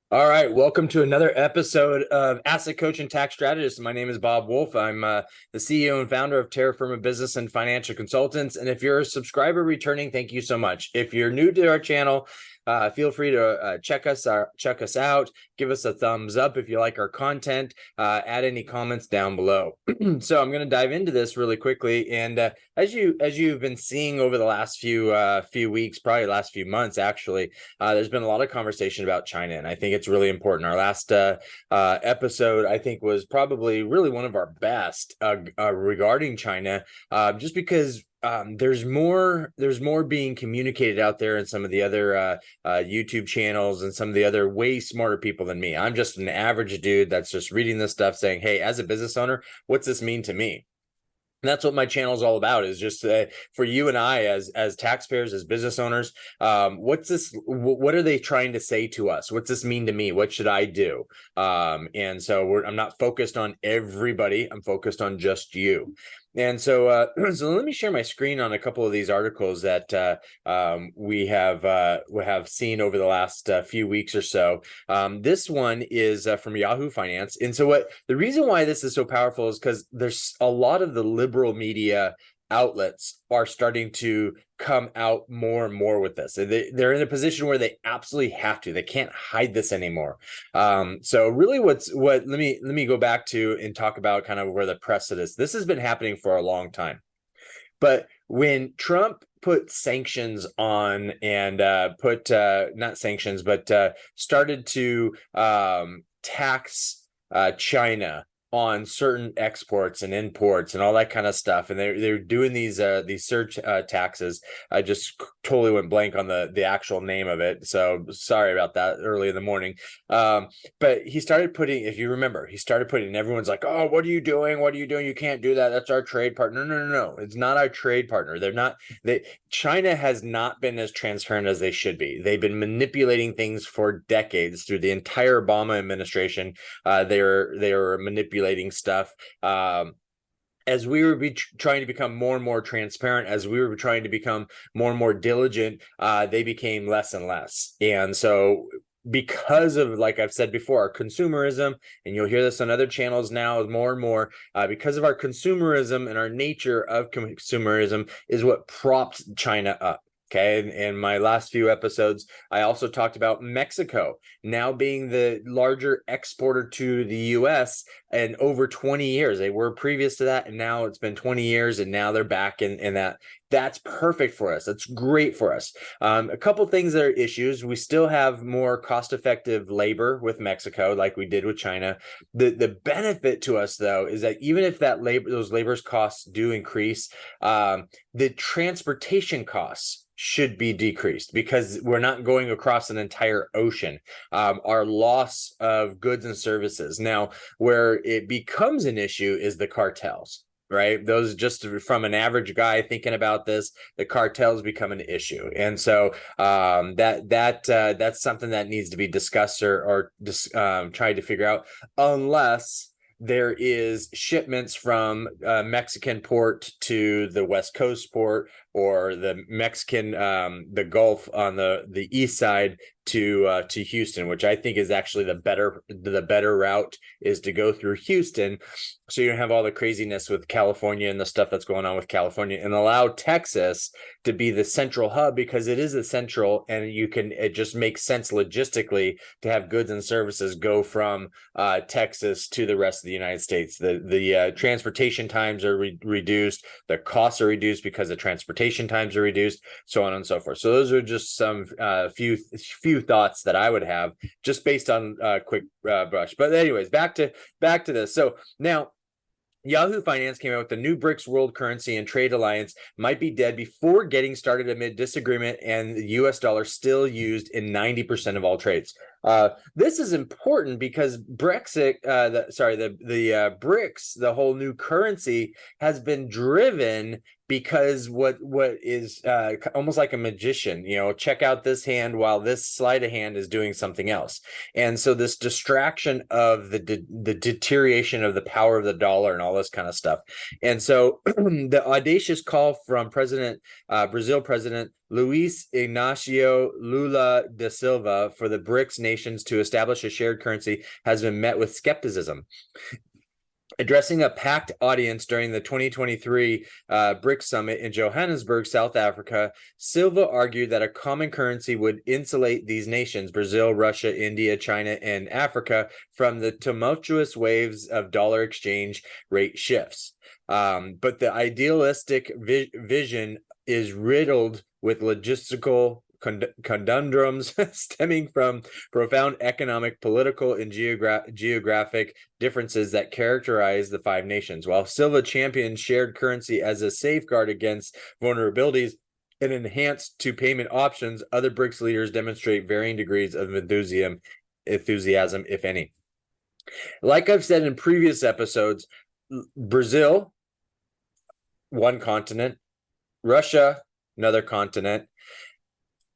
All right, welcome to another episode of Asset Coach and Tax Strategist. My name is Bob Wolf. I'm the CEO and founder of Terra Firma Business and Financial Consultants. And if you're a subscriber returning, thank you so much. If you're new to our channel, feel free to check us out. Give us a thumbs up if you like our content. Add any comments down below. So I'm going to dive into this really quickly. And as you've been seeing over the last few weeks, probably last few months, actually, there's been a lot of conversation about China, and I think it's really important. Our last episode, I think, was probably really one of our best regarding China, just because there's more being communicated out there in some of the other YouTube channels and some of the other way smarter people than me. I'm just an average dude that's just reading this stuff saying, hey, as a business owner, what's this mean to me? And that's what my channel is all about, is just for you and I as taxpayers, as business owners. What's this? What are they trying to say to us? What's this mean to me? What should I do? And so I'm not focused on everybody. I'm focused on just you. And so, so let me share my screen on a couple of these articles that we have seen over the last few weeks or so. This one is from Yahoo Finance, and so the reason why this is so powerful is because there's a lot of the liberal media outlets are starting to come out more and more with this. They're in a position where they absolutely have to. They can't hide this anymore. So really let me go back to and talk about kind of where the precedent is. This has been happening for a long time. But when Trump put sanctions on and put not sanctions, but started to tax China on certain exports and imports and all that kind of stuff, and they're doing these surge taxes. I just totally went blank on the actual name of it, so sorry about that early in the morning. But he started putting, if you remember, he started putting, everyone's like, oh, what are you doing? What are you doing? You can't do that. That's our trade partner. No. It's not our trade partner. China has not been as transparent as they should be. They've been manipulating things for decades through the entire Obama administration. They were manipulating stuff. As we were trying to become more and more transparent, as we were trying to become more and more diligent, they became less and less. And so because of, like I've said before, our consumerism, and you'll hear this on other channels now more and more, because of our consumerism and our nature of consumerism is what propped China up. Okay, in my last few episodes, I also talked about Mexico now being the larger exporter to the U.S. in over 20 years. They were previous to that, and now it's been 20 years, and now they're back in that. That's perfect for us. That's great for us. A couple things that are issues. We still have more cost-effective labor with Mexico, like we did with China. The benefit to us, though, is that even if those labor's costs do increase, the transportation costs should be decreased because we're not going across an entire ocean. Our loss of goods and services. Now, where it becomes an issue is the cartels, right? Those, just from an average guy thinking about this, the cartels become an issue. And so that's something that needs to be discussed or tried to figure out, unless there is shipments from Mexican port to the West Coast port, or the Mexican, the Gulf on the east side to Houston, which I think is actually the better route, is to go through Houston, so you don't have all the craziness with California and the stuff that's going on with California, and allow Texas to be the central hub, because it is the central, and it just makes sense logistically to have goods and services go from Texas to the rest of the United States. The transportation times are reduced, the costs are reduced because the transportation times are reduced, so on and so forth. So those are just some few thoughts that I would have just based on quick brush. But anyways, back to this. So now, Yahoo Finance came out with the new BRICS world currency and trade alliance might be dead before getting started amid disagreement, and the US dollar still used in 90% of all trades. This is important because Brexit, the BRICS, the whole new currency, has been driven because what is almost like a magician, check out this hand while this sleight of hand is doing something else. And so this distraction of the deterioration of the power of the dollar and all this kind of stuff. And so the audacious call from Brazil President Luis Ignacio Lula da Silva for the BRICS nations to establish a shared currency has been met with skepticism. Addressing a packed audience during the 2023 BRICS summit in Johannesburg, South Africa, Silva argued that a common currency would insulate these nations, Brazil, Russia, India, China, and Africa, from the tumultuous waves of dollar exchange rate shifts. But the idealistic vision is riddled with logistical conundrums stemming from profound economic, political, and geographic differences that characterize the five nations. While Silva champions shared currency as a safeguard against vulnerabilities and enhanced to payment options, other BRICS leaders demonstrate varying degrees of enthusiasm, if any. Like I've said in previous episodes, Brazil, one continent, Russia, another continent,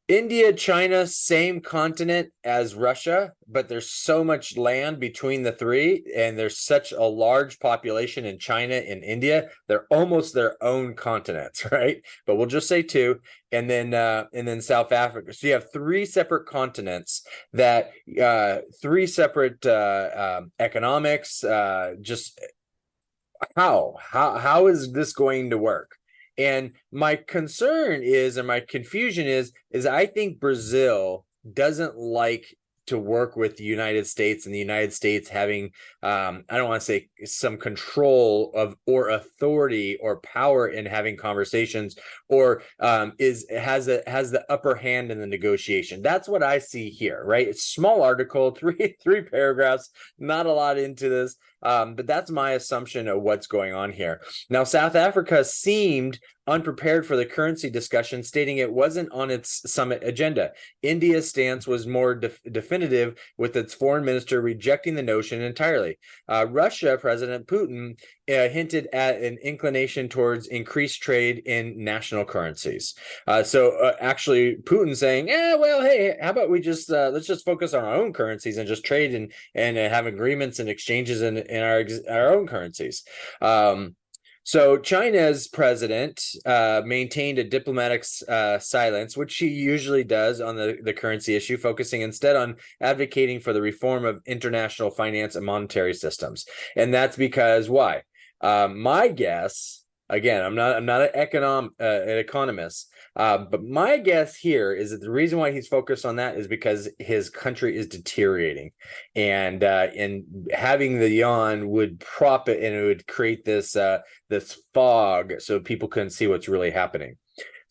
India, China, same continent as Russia, but there's so much land between the three, and there's such a large population in China and India. They're almost their own continents, right? But we'll just say two, and then South Africa. So you have three separate continents that three separate economics. Just how is this going to work? And my concern is, and my confusion is I think Brazil doesn't like to work with the United States, and the United States having, I don't want to say some control of or authority or power in having conversations, or has the upper hand in the negotiation. That's what I see here, right? It's small article, three paragraphs, not a lot into this. But that's my assumption of what's going on here. Now, South Africa seemed unprepared for the currency discussion, stating it wasn't on its summit agenda. India's stance was more definitive, with its foreign minister rejecting the notion entirely. Russia President Putin hinted at an inclination towards increased trade in national currencies. So actually, Putin saying, well, hey, how about we just let's just focus on our own currencies and just trade and have agreements and exchanges in our own currencies. So China's president maintained a diplomatic silence, which he usually does on the currency issue, focusing instead on advocating for the reform of international finance and monetary systems. And that's because why? My guess, again, I'm not an economist, but my guess here is that the reason why he's focused on that is because his country is deteriorating, and having the yuan would prop it, and it would create this fog so people couldn't see what's really happening.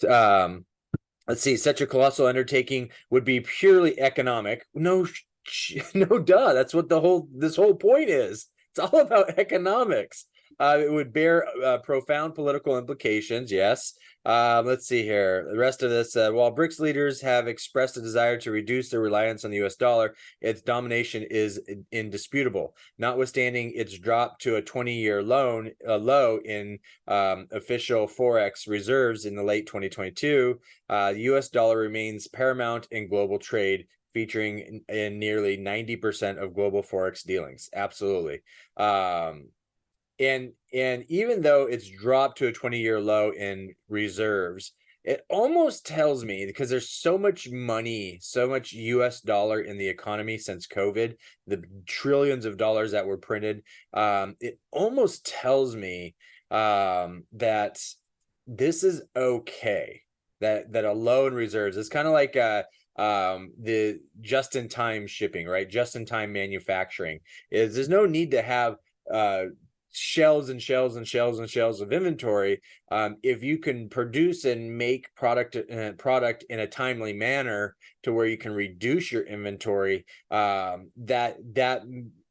Let's see. Such a colossal undertaking would be purely economic. No, duh. That's what this whole point is. It's all about economics. It would bear profound political implications, yes. Let's see here. The rest of this, while BRICS leaders have expressed a desire to reduce their reliance on the U.S. dollar, its domination is indisputable. Notwithstanding its drop to a 20-year low in official Forex reserves in the late 2022, the U.S. dollar remains paramount in global trade, featuring in nearly 90% of global Forex dealings. Absolutely. And even though it's dropped to a 20-year low in reserves, it almost tells me, because there's so much money, so much US dollar in the economy since COVID, the trillions of dollars that were printed, it almost tells me that this is okay, that a low in reserves is kind of like the just-in-time shipping, right? Just-in-time manufacturing is there's no need to have shelves and shelves and shelves and shelves of inventory. If you can produce and make product in a timely manner to where you can reduce your inventory, that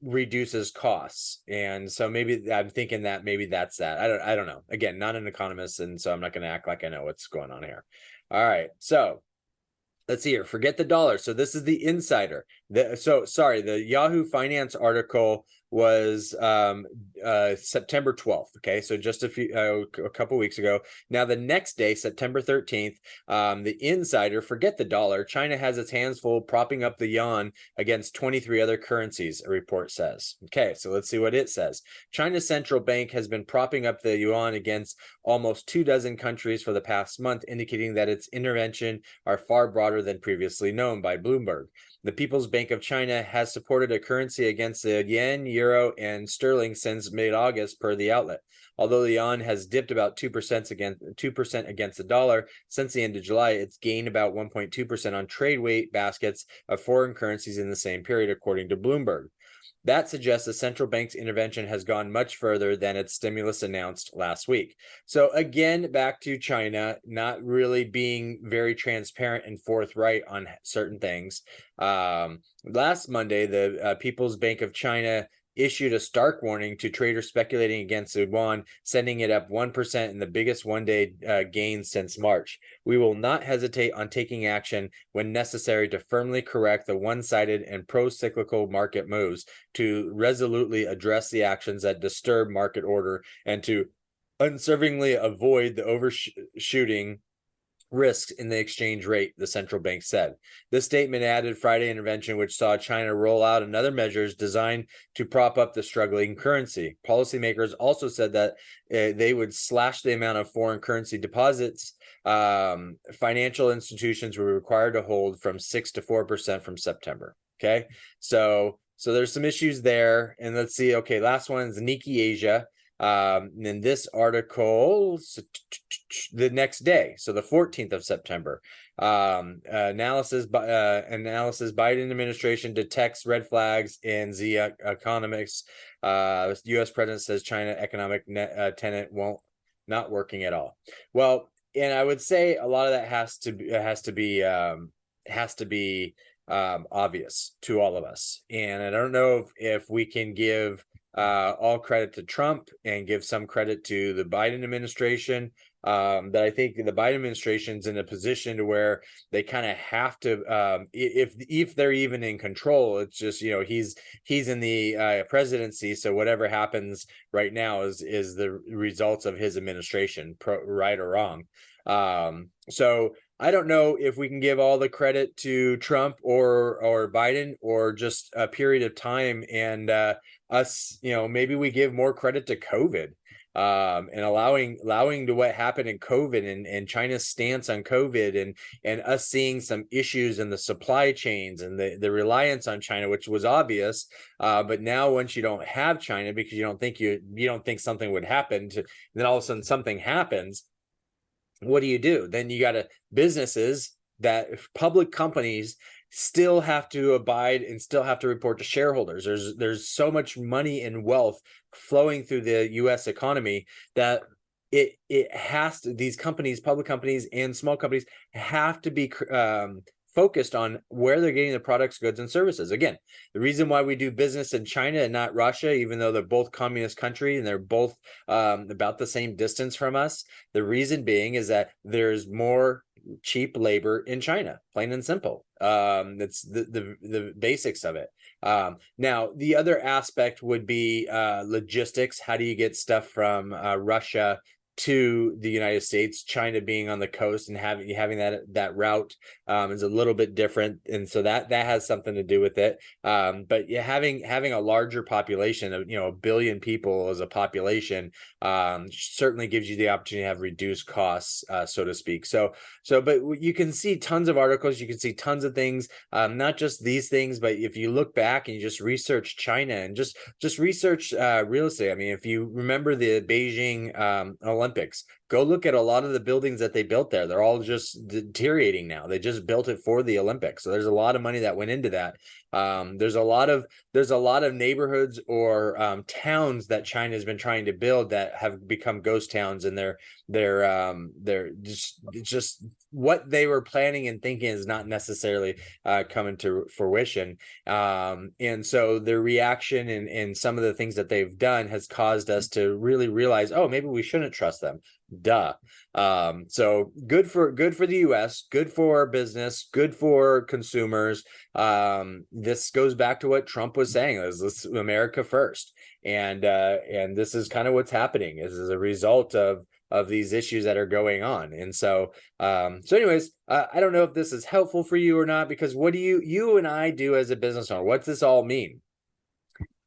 reduces costs. And so maybe I'm thinking that maybe that's that. I don't know. Again, not an economist, and so I'm not going to act like I know what's going on here. All right, so let's see here. Forget the dollar. So this is the insider. The Yahoo Finance article was September 12th. Okay, so just a couple weeks ago. Now the next day, September 13th, the Insider, forget the dollar, China has its hands full propping up the yuan against 23 other currencies, a report says. Okay, so let's see what it says. China's central bank has been propping up the yuan against almost 24 countries for the past month, indicating that its intervention are far broader than previously known by Bloomberg. The People's Bank of China has supported a currency against the yen, euro, and sterling since mid-August, per the outlet. Although the yuan has dipped about 2% against the dollar since the end of July, it's gained about 1.2% on trade weight baskets of foreign currencies in the same period, according to Bloomberg. That suggests the central bank's intervention has gone much further than its stimulus announced last week. So again, back to China, not really being very transparent and forthright on certain things. Last Monday, the People's Bank of China issued a stark warning to traders speculating against the yuan, sending it up 1% in the biggest one-day gain since March. We will not hesitate on taking action when necessary to firmly correct the one-sided and pro-cyclical market moves, to resolutely address the actions that disturb market order, and to unservingly avoid the overshooting risks in the exchange rate, the central bank said. This statement added Friday intervention, which saw China roll out another measures designed to prop up the struggling currency. Policymakers also said that they would slash the amount of foreign currency deposits financial institutions were required to hold from 6 to 4% from September. Okay, so there's some issues there, and let's see. Okay, last one is Nikkei Asia. In this article, the next day, so the 14th of September, analysis Biden administration detects red flags in the economics. U.S. president says China economic tenant not working at all. Well, and I would say a lot of that has to be obvious to all of us. And I don't know if we can give all credit to Trump and give some credit to the Biden administration. But I think the Biden administration's in a position to where they kind of have to, if they're even in control, it's just, he's in the presidency. So whatever happens right now is the results of his administration, right or wrong. So I don't know if we can give all the credit to Trump or Biden, or just a period of time, and us, maybe we give more credit to COVID, and allowing to what happened in COVID, and China's stance on COVID, and us seeing some issues in the supply chains and the reliance on China, which was obvious. But now, once you don't have China because you don't think something would happen, then all of a sudden something happens. What do? Then you got businesses, that public companies still have to abide and still have to report to shareholders. There's so much money and wealth flowing through the U.S. economy that it has to, these companies, public companies and small companies, have to be focused on where they're getting the products, goods, and services. Again, the reason why we do business in China and not Russia, even though they're both communist countries and they're both about the same distance from us, the reason being is that there's more cheap labor in China, plain and simple. That's the basics of it. Now, the other aspect would be logistics. How do you get stuff from Russia to the United States? China being on the coast and having that route is a little bit different, and so that has something to do with it. But having a larger population of 1 billion people as a population certainly gives you the opportunity to have reduced costs, so to speak. But you can see tons of articles, you can see tons of things, not just these things, but if you look back and you just research China and just research real estate. I mean, if you remember the Beijing Olympics, go look at a lot of the buildings that they built there. They're all just deteriorating now. They just built it for the Olympics, so there's a lot of money that went into that. There's a lot of neighborhoods or towns that China has been trying to build that have become ghost towns, and they're just what they were planning and thinking is not necessarily coming to fruition. And so their reaction and some of the things that they've done has caused us to really realize, oh, maybe we shouldn't trust them. Duh. So good for the US, good for business, good for consumers. This goes back to what Trump was saying, is this America first. And this is kind of what's happening is as a result of these issues that are going on. And so anyways, I don't know if this is helpful for you or not, because what do you and I do as a business owner? What's this all mean?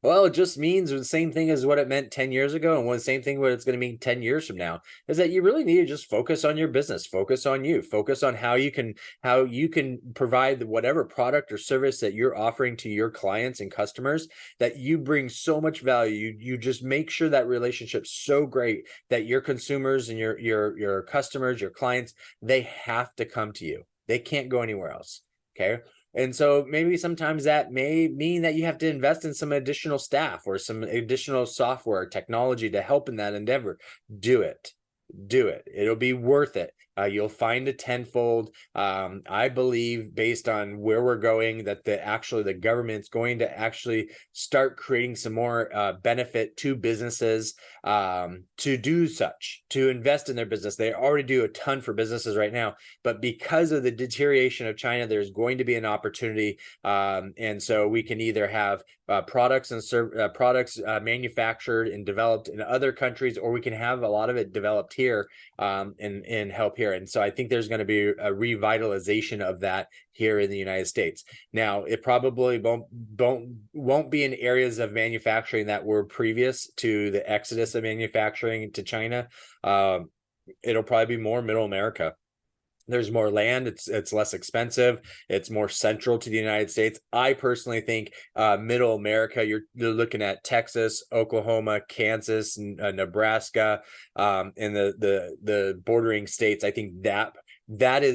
Well, it just means the same thing as what it meant 10 years ago, and the same thing what it's going to mean 10 years from now, is that you really need to just focus on your business, focus on you, focus on how you can provide whatever product or service that you're offering to your clients and customers, that you bring so much value. You just make sure that relationship's so great that your consumers and your customers, your clients, they have to come to you. They can't go anywhere else. Okay. And so maybe sometimes that may mean that you have to invest in some additional staff or some additional software technology to help in that endeavor. Do it. Do it. It'll be worth it. You'll find a tenfold. I believe, based on where we're going, that the government's going to actually start creating some more benefit to businesses to do such, to invest in their business. They already do a ton for businesses right now, but because of the deterioration of China, there's going to be an opportunity, and so we can either have products manufactured and developed in other countries, or we can have a lot of it developed here and help here. And so I think there's going to be a revitalization of that here in the United States. Now, it probably won't be in areas of manufacturing that were previous to the exodus of manufacturing to China. It'll probably be more middle America. There's more land. It's less expensive. It's more central to the United States. I personally think middle America, you're looking at Texas, Oklahoma, Kansas, Nebraska, and the bordering states. I think that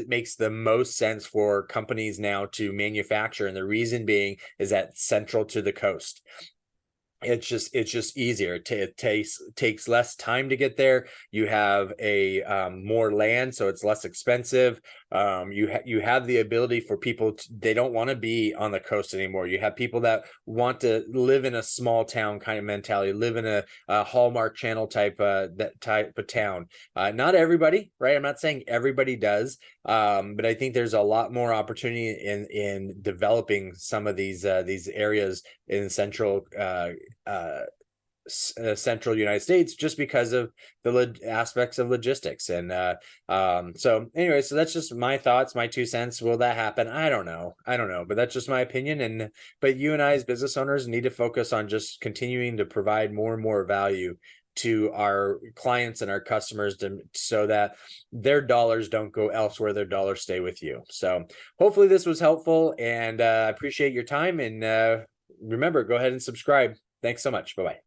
makes the most sense for companies now to manufacture, and the reason being is that central to the coast. It's just easier. It takes less time to get there. You have more land, so it's less expensive. You have the ability for people they don't want to be on the coast anymore. You have people that want to live in a small town kind of mentality, live in a Hallmark Channel type of town. Not everybody, right? I'm not saying everybody does, but I think there's a lot more opportunity in developing some of these areas in central United States, just because of the aspects of logistics. And so anyway, so that's just my thoughts, my 2 cents. Will that happen? I don't know, but that's just my opinion. But you and I as business owners need to focus on just continuing to provide more and more value to our clients and our customers, so that their dollars don't go elsewhere, their dollars stay with you. So hopefully this was helpful, and I appreciate your time. And remember, go ahead and subscribe. Thanks so much. Bye-bye.